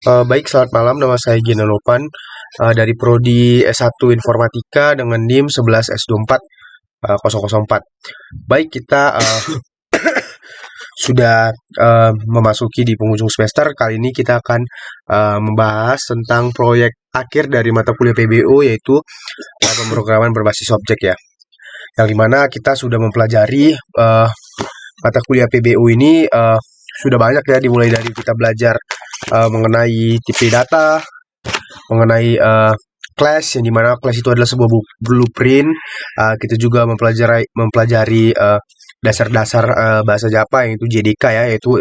Baik, selamat malam. Nama saya Gina Lopan dari Prodi S1 Informatika dengan NIM 11S24 004. Baik, kita sudah memasuki di penghujung semester. Kali ini kita akan membahas tentang proyek akhir dari mata kuliah PBO, yaitu pemrograman berbasis objek ya. Yang dimana kita sudah mempelajari mata kuliah PBO ini sudah banyak ya, dimulai dari kita belajar mengenai tipe data, mengenai class, yang dimana class itu adalah sebuah blueprint. Kita juga mempelajari dasar-dasar bahasa Java, yaitu JDK ya, yaitu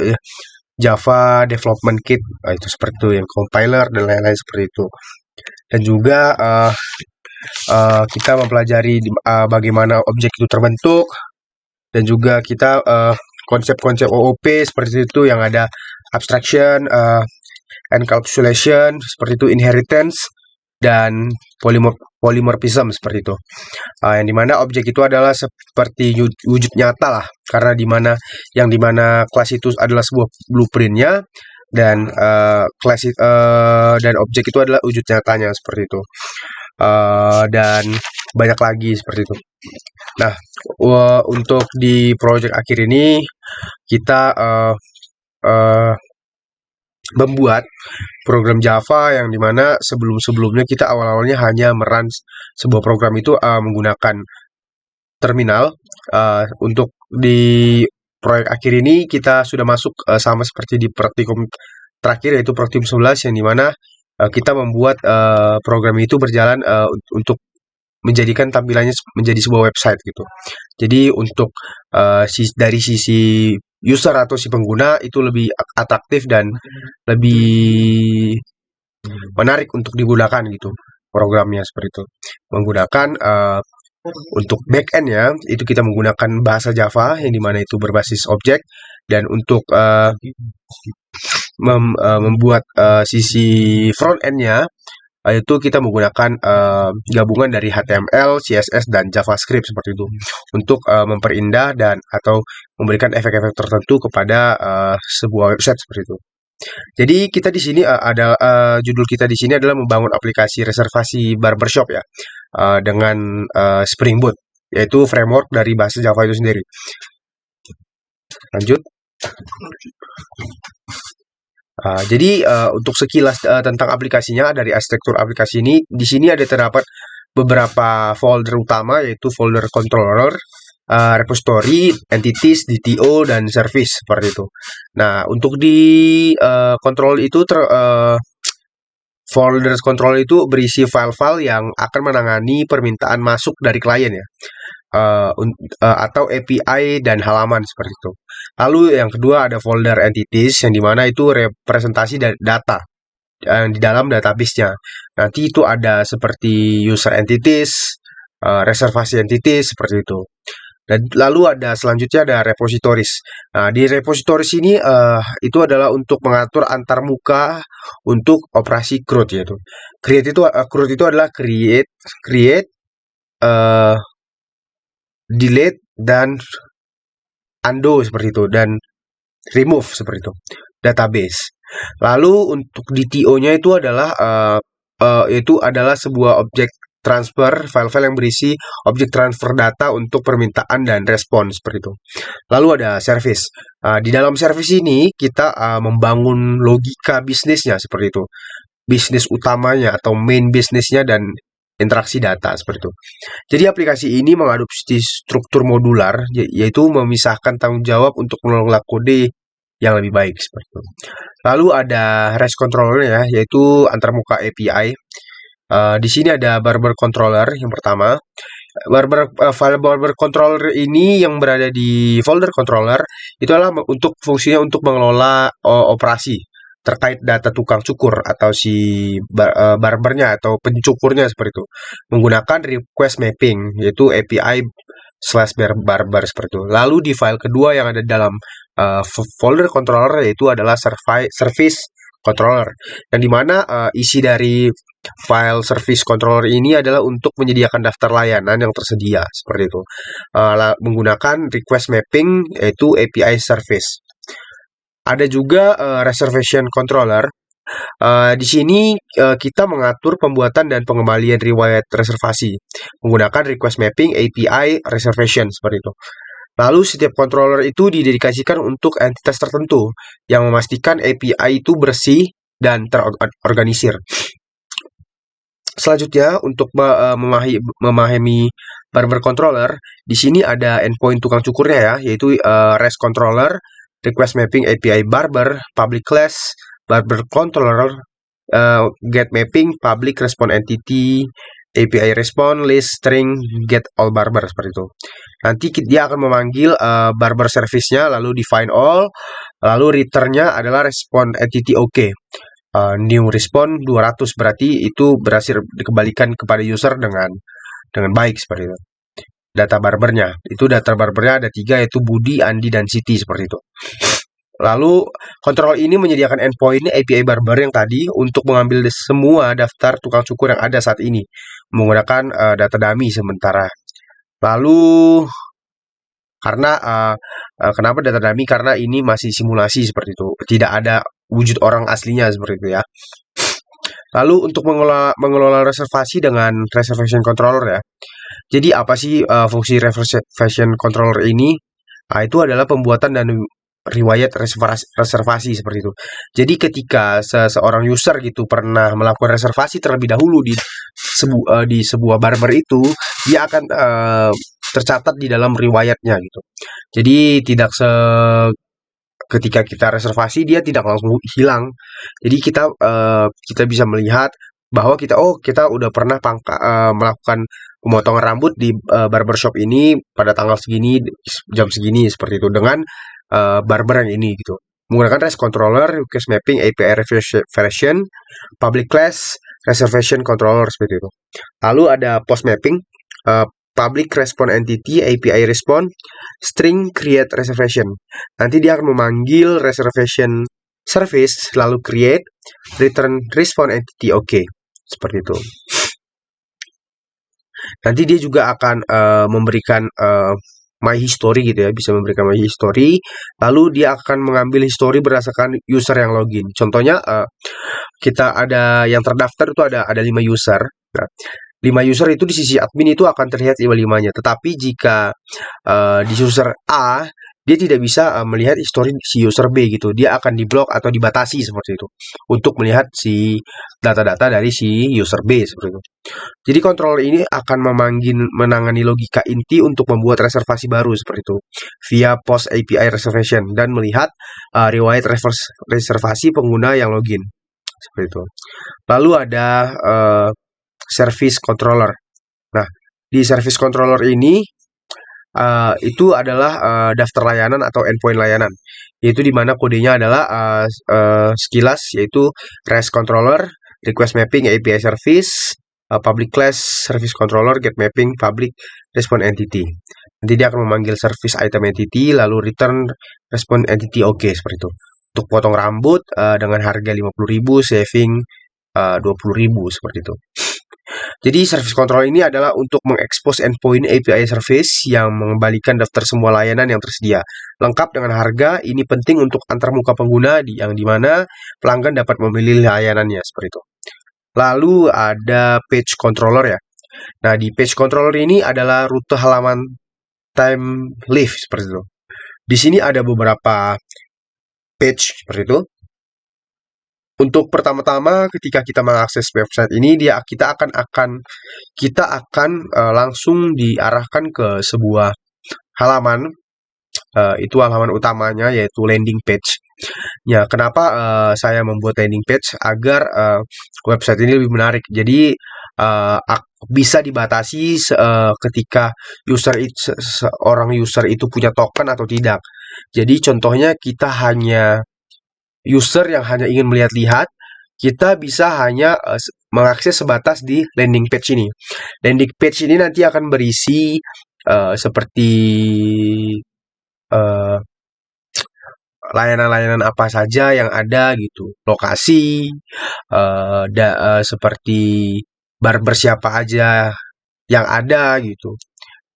Java Development Kit, itu seperti itu, yang compiler dan lain-lain seperti itu. Dan juga kita mempelajari bagaimana objek itu terbentuk, dan juga kita konsep-konsep OOP seperti itu, yang ada abstraction, encapsulation seperti itu, inheritance, dan polymorphism seperti itu. Yang dimana objek itu adalah seperti wujud nyata lah, karena yang dimana kelas itu adalah sebuah blueprintnya, dan dan objek itu adalah wujud nyatanya seperti itu. Dan banyak lagi seperti itu. Nah, untuk di proyek akhir ini kita membuat program Java, yang dimana sebelumnya kita awalnya hanya merun sebuah program itu menggunakan terminal. Untuk di proyek akhir ini kita sudah masuk sama seperti di praktikum terakhir, yaitu praktikum 11, yang dimana kita membuat program itu berjalan untuk menjadikan tampilannya menjadi sebuah website gitu. Jadi untuk dari sisi user atau si pengguna itu lebih atraktif dan lebih menarik untuk digunakan gitu programnya seperti itu. Menggunakan untuk backend ya, itu kita menggunakan bahasa Java, yang dimana itu berbasis objek. Dan untuk membuat sisi front end-nya, itu kita menggunakan gabungan dari HTML, CSS, dan JavaScript seperti itu, untuk memperindah dan atau memberikan efek-efek tertentu kepada sebuah website seperti itu. Jadi kita di sini ada judul kita di sini adalah membangun aplikasi reservasi barbershop ya, dengan Spring Boot, yaitu framework dari bahasa Java itu sendiri. Lanjut. Jadi untuk sekilas tentang aplikasinya, dari arsitektur aplikasi ini, di sini ada terdapat beberapa folder utama, yaitu folder controller, repository, entities, DTO, dan service seperti itu. Nah, untuk di control itu folder control itu berisi file-file yang akan menangani permintaan masuk dari klien ya, atau API dan halaman seperti itu. Lalu yang kedua ada folder entities, yang dimana itu representasi dari data di dalam database-nya. Nanti itu ada seperti user entities, reservasi entities seperti itu. Dan lalu ada selanjutnya ada repositories. Nah, di repositories ini itu adalah untuk mengatur antar muka untuk operasi CRUD, yaitu CRUD itu adalah create, delete, dan undo seperti itu, dan remove seperti itu, database. Lalu untuk DTO-nya itu adalah sebuah objek transfer file-file yang berisi objek transfer data untuk permintaan dan respon seperti itu. Lalu ada service. Di dalam service ini kita membangun logika bisnisnya seperti itu, bisnis utamanya atau main bisnisnya, dan interaksi data seperti itu. Jadi aplikasi ini mengadopsi struktur modular, yaitu memisahkan tanggung jawab untuk mengelola kode yang lebih baik seperti itu. Lalu ada REST controller ya, yaitu antarmuka API. Di sini ada barber controller yang pertama. File barber controller ini yang berada di folder controller itu adalah untuk fungsinya untuk mengelola operasi terkait data tukang cukur atau si barbernya atau pencukurnya seperti itu, menggunakan request mapping, yaitu API /barber seperti itu. Lalu di file kedua yang ada dalam folder controller, yaitu adalah service controller, yang dimana isi dari file service controller ini adalah untuk menyediakan daftar layanan yang tersedia seperti itu, menggunakan request mapping, yaitu API service. Ada juga reservation controller. Di sini kita mengatur pembuatan dan pengembalian riwayat reservasi menggunakan request mapping API reservation seperti itu. Lalu setiap controller itu didedikasikan untuk entitas tertentu yang memastikan API itu bersih dan terorganisir. Selanjutnya untuk memahami Barber controller, di sini ada endpoint tukang cukurnya ya, yaitu REST controller, request mapping API Barber, public class, Barber controller, get mapping, public response entity, API response, list, string, get all Barber seperti itu. Nanti dia akan memanggil Barber service-nya, lalu define all, lalu return-nya adalah response entity OK. New response 200 berarti itu berhasil dikembalikan kepada user dengan baik seperti itu. Data barbernya, itu data barbernya ada 3 yaitu Budi, Andi, dan Siti seperti itu. Lalu kontrol ini menyediakan endpoint API barber yang tadi untuk mengambil semua daftar tukang cukur yang ada saat ini menggunakan data dummy sementara. Lalu karena kenapa data dummy? Karena ini masih simulasi seperti itu, tidak ada wujud orang aslinya seperti itu ya. Lalu untuk mengelola reservasi dengan reservation controller ya. Jadi apa sih fungsi reservation controller ini? Itu adalah pembuatan dan riwayat reservasi seperti itu. Jadi ketika seorang user gitu pernah melakukan reservasi terlebih dahulu di sebuah barber itu, dia akan tercatat di dalam riwayatnya gitu. Jadi tidak ketika kita reservasi dia tidak langsung hilang. Jadi kita bisa melihat bahwa kita udah pernah melakukan pemotongan rambut di barbershop ini pada tanggal segini jam segini seperti itu dengan barber yang ini gitu. Menggunakan REST controller, request mapping, API reservation, public class, reservation controller seperti itu. Lalu ada post mapping, public response entity, API response, string create reservation. Nanti dia akan memanggil reservation service, lalu create, return response entity OK. Seperti itu. Nanti dia juga akan memberikan my history gitu ya, bisa memberikan my history. Lalu dia akan mengambil history berdasarkan user yang login. Contohnya kita ada yang terdaftar itu ada 5 user. Nah, 5 user itu di sisi admin itu akan terlihat 5-5-nya. Tetapi jika di user A, dia tidak bisa melihat histori si user B gitu. Dia akan diblok atau dibatasi seperti itu. Untuk melihat si data-data dari si user B seperti itu. Jadi controller ini akan menangani logika inti untuk membuat reservasi baru seperti itu. Via post API reservation dan melihat riwayat reservasi pengguna yang login. Seperti itu. Lalu ada service controller. Nah, di service controller ini itu adalah daftar layanan atau endpoint layanan, yaitu di mana kodenya adalah sekilas yaitu REST controller, request mapping API service, public class service controller, get mapping public response entity. Nanti dia akan memanggil service item entity lalu return response entity OK seperti itu. Untuk potong rambut dengan harga 50.000 saving 20.000 seperti itu. Jadi service control ini adalah untuk mengekspos endpoint API service yang mengembalikan daftar semua layanan yang tersedia. Lengkap dengan harga, ini penting untuk antarmuka pengguna yang dimana pelanggan dapat memilih layanannya seperti itu. Lalu ada page controller ya. Nah di page controller ini adalah rute halaman time live seperti itu. Di sini ada beberapa page seperti itu. Untuk pertama-tama ketika kita mengakses website ini kita akan langsung diarahkan ke sebuah halaman, itu halaman utamanya yaitu landing page. Ya, kenapa saya membuat landing page agar website ini lebih menarik. Jadi bisa dibatasi ketika seorang user itu punya token atau tidak. Jadi contohnya user yang hanya ingin melihat-lihat, kita bisa hanya mengakses sebatas di landing page ini. Landing page ini nanti akan berisi seperti layanan-layanan apa saja yang ada gitu, lokasi, seperti barber siapa aja yang ada gitu,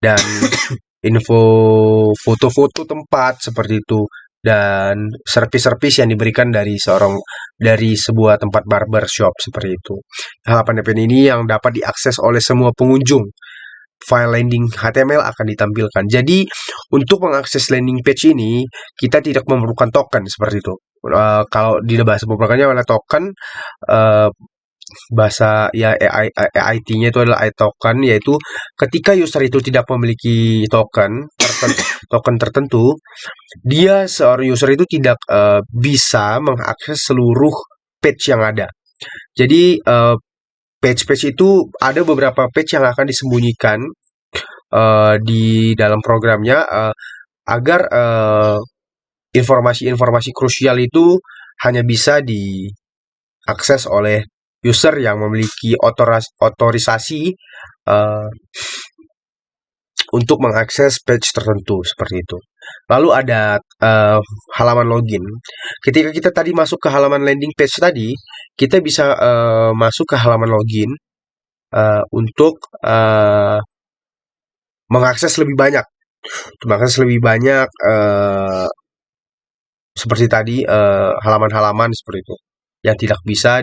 dan info foto-foto tempat seperti itu. Dan servis-servis yang diberikan dari seorang dari sebuah tempat barber shop seperti itu. Halaman event ini yang dapat diakses oleh semua pengunjung. File landing HTML akan ditampilkan. Jadi untuk mengakses landing page ini kita tidak memerlukan token seperti itu. Kalau di bahasa pemrogramannya adalah token, bahasa ya AIT-nya itu adalah token, yaitu ketika user itu tidak memiliki token tertentu, seorang user itu tidak bisa mengakses seluruh page yang ada. Jadi page-page itu ada beberapa page yang akan disembunyikan di dalam programnya agar informasi-informasi krusial itu hanya bisa diakses oleh user yang memiliki otorisasi untuk mengakses page tertentu seperti itu. Lalu ada halaman login. Ketika kita tadi masuk ke halaman landing page tadi, kita bisa masuk ke halaman login untuk mengakses lebih banyak. Seperti tadi halaman-halaman seperti itu yang tidak bisa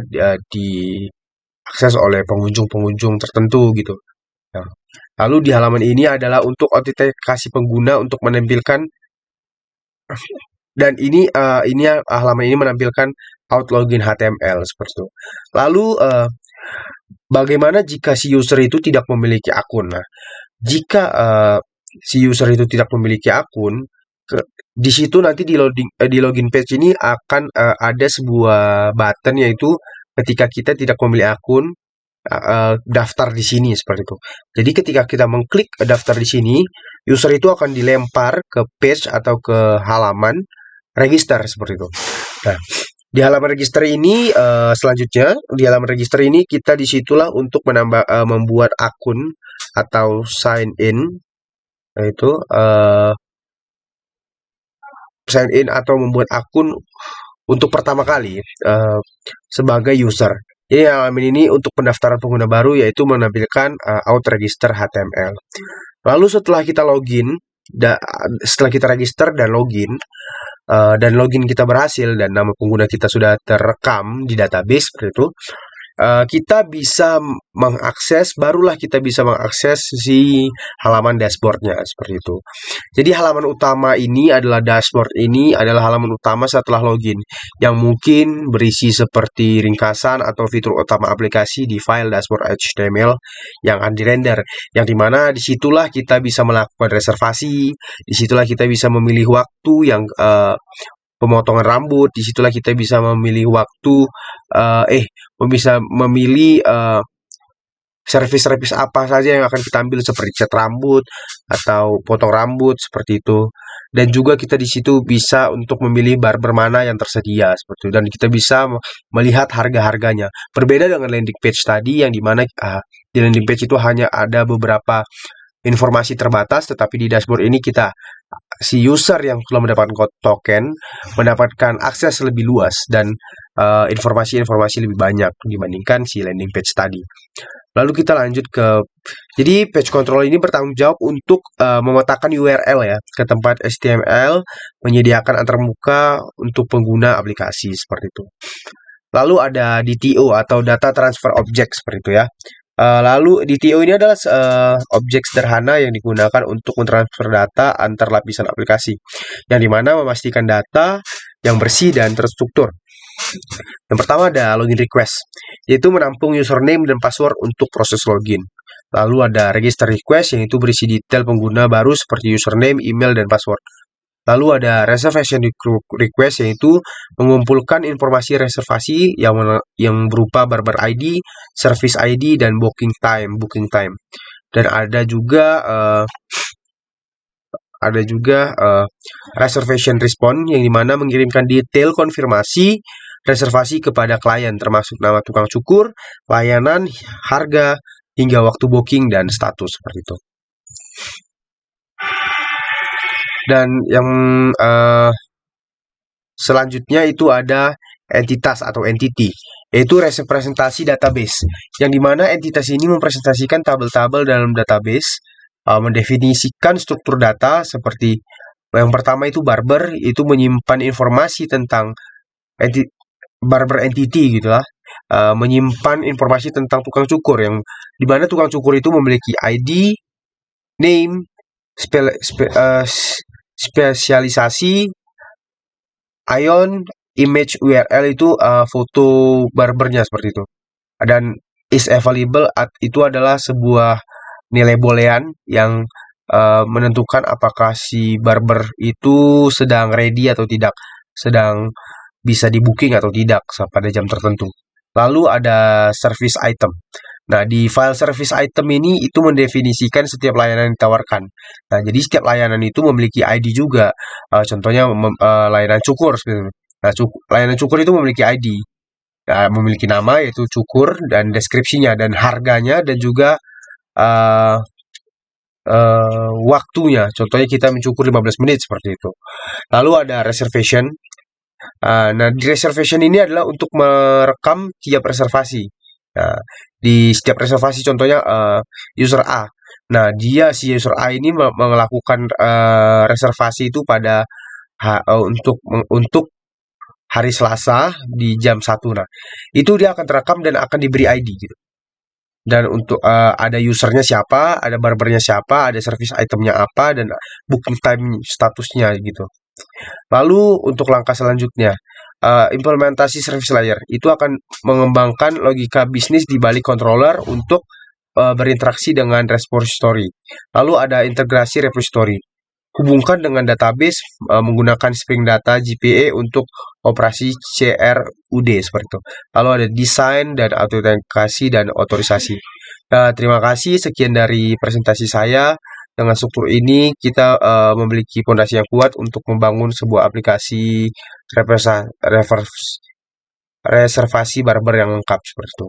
diakses oleh pengunjung-pengunjung tertentu gitu. Nah, lalu di halaman ini adalah untuk autentikasi pengguna untuk menampilkan, dan halaman ini menampilkan out login HTML seperti itu. Lalu bagaimana jika si user itu tidak memiliki akun? Nah, jika si user itu tidak memiliki akun, di situ nanti di login page ini akan ada sebuah button, yaitu ketika kita tidak memiliki akun, daftar di sini seperti itu. Jadi ketika kita mengklik daftar di sini, user itu akan dilempar ke page atau ke halaman register seperti itu. Nah, di halaman register ini selanjutnya di halaman register ini kita disitulah untuk membuat akun atau sign in, yaitu sign in atau membuat akun untuk pertama kali sebagai user. Jadi halaman ini untuk pendaftaran pengguna baru, yaitu menampilkan out register HTML. Lalu setelah kita login, setelah kita register dan login kita berhasil dan nama pengguna kita sudah terekam di database seperti itu, barulah kita bisa mengakses si halaman dashboardnya seperti itu. Jadi halaman utama ini adalah dashboard, ini adalah halaman utama setelah login, yang mungkin berisi seperti ringkasan atau fitur utama aplikasi di file dashboard HTML yang akan dirender, yang dimana disitulah kita bisa melakukan reservasi, disitulah kita bisa memilih waktu yang pemotongan rambut, disitulah kita bisa memilih waktu bisa memilih service apa saja yang akan kita ambil, seperti cat rambut atau potong rambut seperti itu. Dan juga kita di situ bisa untuk memilih barber mana yang tersedia seperti itu, dan kita bisa melihat harga-harganya. Berbeda dengan landing page tadi, yang dimana di landing page itu hanya ada beberapa informasi terbatas, tetapi di dashboard ini si user yang telah mendapatkan token mendapatkan akses lebih luas dan informasi-informasi lebih banyak dibandingkan si landing page tadi. Lalu kita lanjut jadi page control ini bertanggung jawab untuk memetakan URL ya ke tempat HTML, menyediakan antarmuka untuk pengguna aplikasi seperti itu. Lalu ada DTO atau data transfer object seperti itu ya. Lalu DTO ini adalah objek sederhana yang digunakan untuk mentransfer data antar lapisan aplikasi, yang dimana memastikan data yang bersih dan terstruktur. Yang pertama ada login request, yaitu menampung username dan password untuk proses login. Lalu ada register request, yaitu berisi detail pengguna baru seperti username, email, dan password. Lalu ada reservation request, yaitu mengumpulkan informasi reservasi yang berupa barber ID, service ID, dan booking time. Dan ada juga reservation response, yang dimana mengirimkan detail konfirmasi reservasi kepada klien, termasuk nama tukang cukur, layanan, harga, hingga waktu booking dan status seperti itu. Dan yang selanjutnya itu ada entitas atau entity, yaitu representasi database, yang dimana entitas ini mempresentasikan tabel-tabel dalam database, mendefinisikan struktur data. Seperti yang pertama itu barber, itu menyimpan informasi tentang barber entity gitu lah, menyimpan informasi tentang tukang cukur yang di mana tukang cukur itu memiliki ID, name, spesialisasi, ion, image URL itu foto barbernya seperti itu. Dan is available itu adalah sebuah nilai boolean yang menentukan apakah si barber itu sedang ready atau tidak, sedang bisa di booking atau tidak pada jam tertentu. Lalu ada service item. Nah, di file service item ini itu mendefinisikan setiap layanan yang ditawarkan. Nah, jadi setiap layanan itu memiliki ID juga. Contohnya layanan cukur seperti itu. Nah, layanan cukur itu memiliki ID. Nah, memiliki nama yaitu cukur dan deskripsinya dan harganya dan juga uh, waktunya. Contohnya kita mencukur 15 menit seperti itu. Lalu ada reservation. Nah, di reservation ini adalah untuk merekam tiap reservasi. Nah, di setiap reservasi contohnya user A. Nah, si user A ini melakukan reservasi itu pada untuk hari Selasa di jam 1. Nah, itu dia akan terekam dan akan diberi ID gitu. Dan untuk ada usernya siapa, ada barbernya siapa, ada service itemnya apa, dan booking time statusnya gitu. Lalu untuk langkah selanjutnya, implementasi service layer itu akan mengembangkan logika bisnis di balik controller untuk berinteraksi dengan repository. Lalu ada integrasi repository. Hubungkan dengan database menggunakan Spring Data GPA untuk operasi CRUD seperti itu. Lalu ada desain dan autentikasi dan otorisasi. Terima kasih, sekian dari presentasi saya. Dengan struktur ini kita memiliki fondasi yang kuat untuk membangun sebuah aplikasi reservasi barber yang lengkap seperti itu.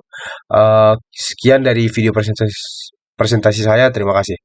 Sekian dari video presentasi saya. Terima kasih.